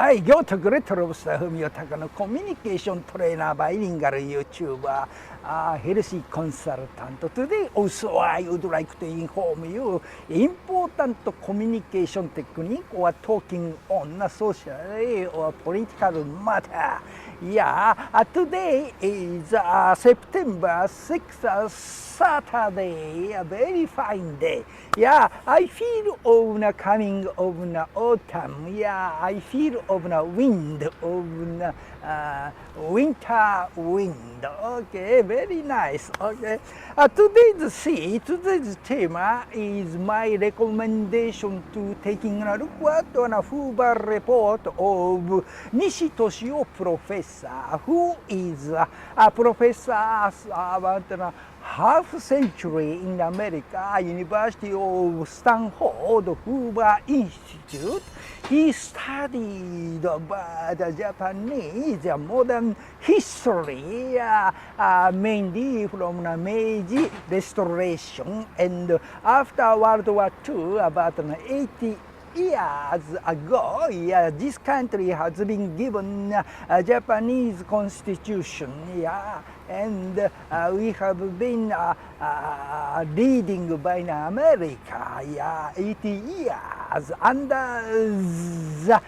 はい、行徳レトロブスター文雄高のコミュニケーショントレーナーバイリンガル YouTuber healthy consultant. Today also I would like to inform you important communication technique or talking on a social or political matter. Yeah, today is September 6th, Saturday, a very fine day. Yeah, I feel of the coming of the autumn. Yeah, I feel of the wind, of the winter wind. Okay, very nice. Okay, today's theme is my recommendation to taking a look at a HOOVER report of Nishi Toshio professor, who is a professor about half century in America, University of Stanford Hoover Institute. He studied about Japanese modern history, mainly from the Meiji Restoration, and after World War II, about 80 years ago, this country has been given a Japanese constitution, and we have been leading by America, 80 years under the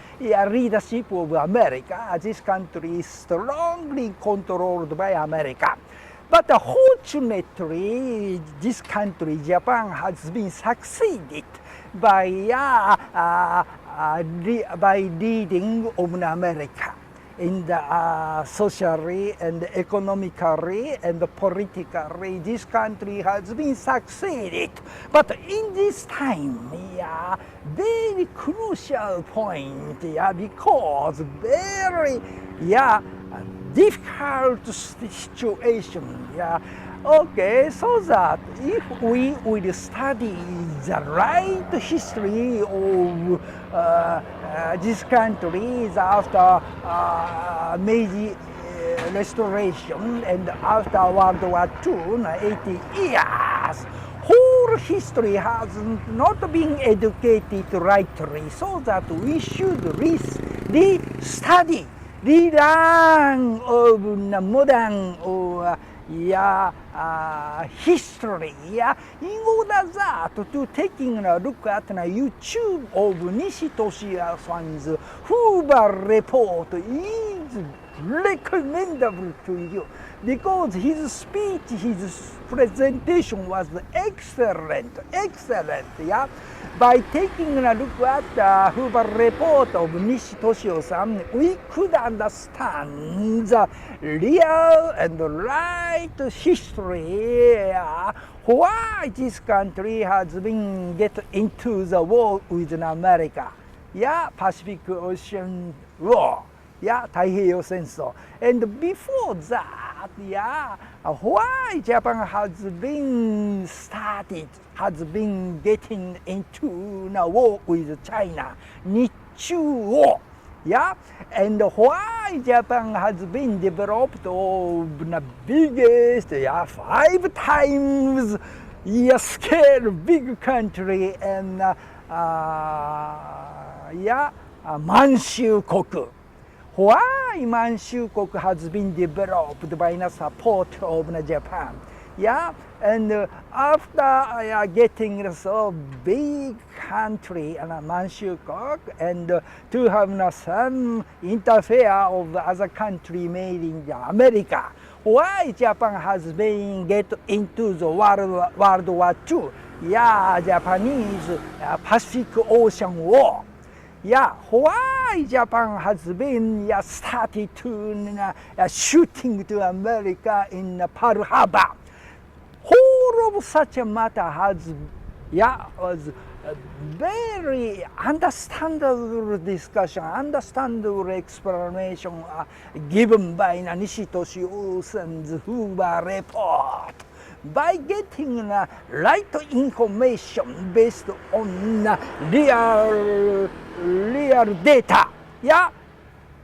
leadership of America. This country is strongly controlled by America. But fortunately, this country, Japan, has been succeeded by leading of America in the socially and economically and politically. This country has been succeeded. But in this time, very crucial point, because very difficult situation. Okay, so that if we will study the right history of this country after Meiji Restoration and after World War II, 80 years, whole history has not been educated rightly, so that we should re-study, relearn of the modern history, in order that to taking a look at the YouTube of Nishi Toshio-san's HOOVER report is recommendable to you, because his speech, his presentation was excellent. By taking a look at the HOOVER report of Nishi Toshio-san, we could understand the real and right history, why this country has been get into the war with America, Pacific Ocean War, 太平洋戦争. And before that, why Japan has been getting into the war with China, 日中war. And why Japan has been developed of the biggest, 5 times scale big country, and Manchu Koku. Why Manchu Koku has been developed by the support of Japan? And after getting so big country, Manchu Koku, and to have some interfere of other country made in America, why Japan has been get into the World War II? Japanese Pacific Ocean War. Why Japan has been started to shooting to America in Pearl Harbor? Whole of such a matter was very understandable discussion, understandable explanation given by Nishi Toshio-san's HOOVER report. By getting right information based on real data,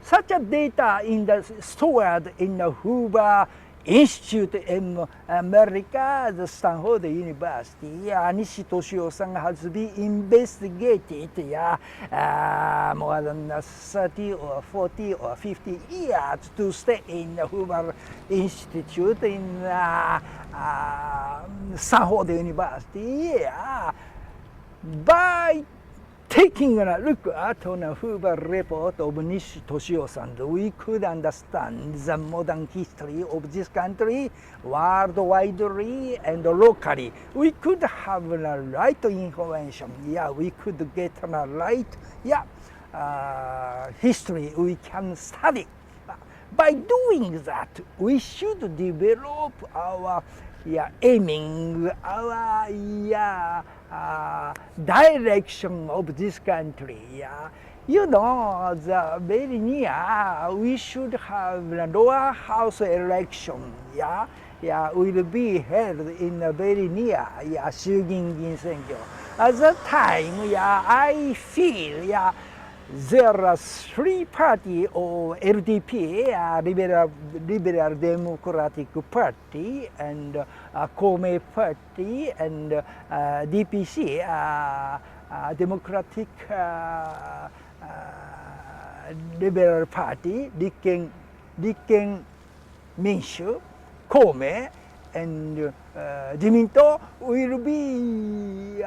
such a data stored in the HOOVER Institute in America, the Stanford University, Nishi Toshio-san has been investigated more than 30 or 40 or 50 years to stay in the Hoover Institute in Stanford University. By taking a look at the Hoover Report of Nishi Toshio-san, we could understand the modern history of this country worldwide and locally. We could have the right information. We could get the right history we can study. By doing that, we should develop our aiming, our direction of this country. The very near, we should have the lower house election. Will be held in the very near, 衆議院議員選挙. At that time, I feel, there are three parties of LDP, Liberal Democratic Party, and Kome Party, and DPC, Democratic Liberal Party, Rikken Minshu, Kome, and Jiminto will be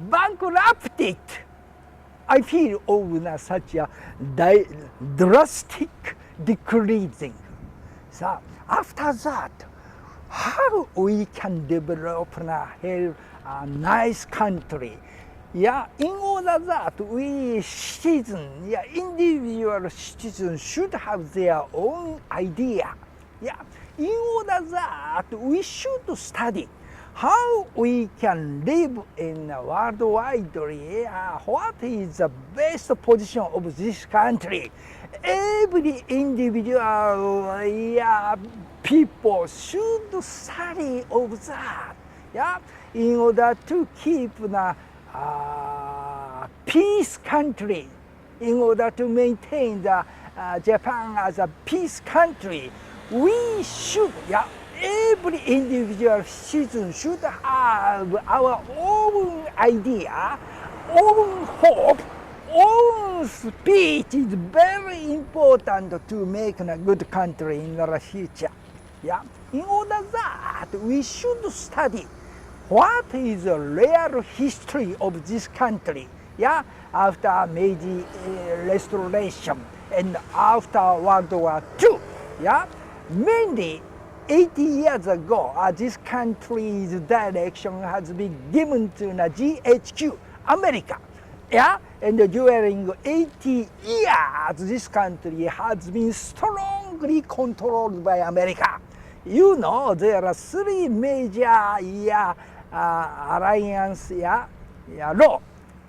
bankrupted. I feel of such a drastic decreasing. So after that, how we can develop a nice country? In order that we citizens, individual citizens should have their own idea. In order that we should study how we can live in a worldwide area, what is the best position of this country. Every individual people should study of that, in order to keep the peace country, in order to maintain the Japan as a peace country. We should, every individual citizen should have our own idea, own hope, own speech is very important to make a good country in the future. In order that we should study what is the real history of this country. After Meiji Restoration and after World War II. Mainly 80 years ago, this country's direction has been given to the GHQ, America. And during 80 years, this country has been strongly controlled by America. There are three major alliance law.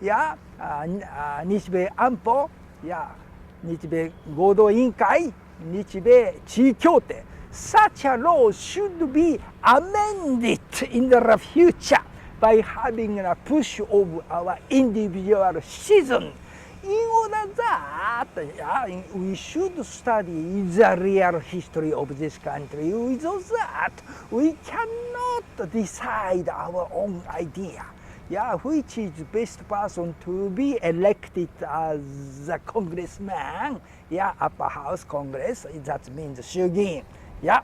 日米安保、日米合同委員会、日米地位協定 Such a law should be amended in the future by having a push of our individual citizens. In order that we should study the real history of this country. Without that, we cannot decide our own idea. Which is the best person to be elected as a congressman, upper house Congress, that means 衆議院.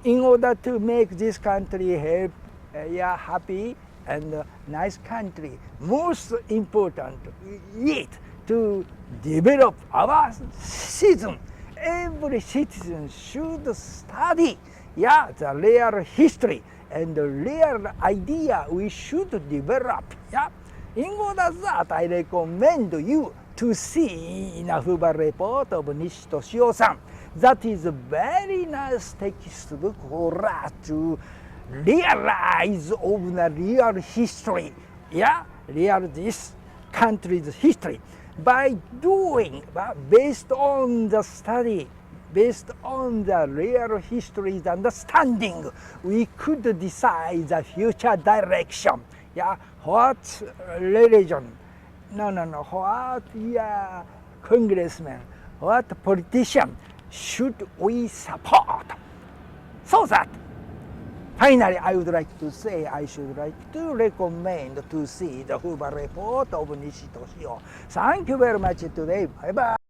In order to make this country happy and nice country, most important is to develop our citizen. Every citizen should study the real history and the real idea we should develop. In order that, I recommend you to see in a Hoover Report of Nishi Toshio-san. That is a very nice textbook for us to realize of the real history, real this country's history. By doing, based on the study, based on the real history's understanding, we could decide the future direction. What religion? What congressman? What politician should we support? So that finally, I would like to say I should like to recommend to see the HOOVER Report of Nishi Toshio. Thank you very much today. Bye bye.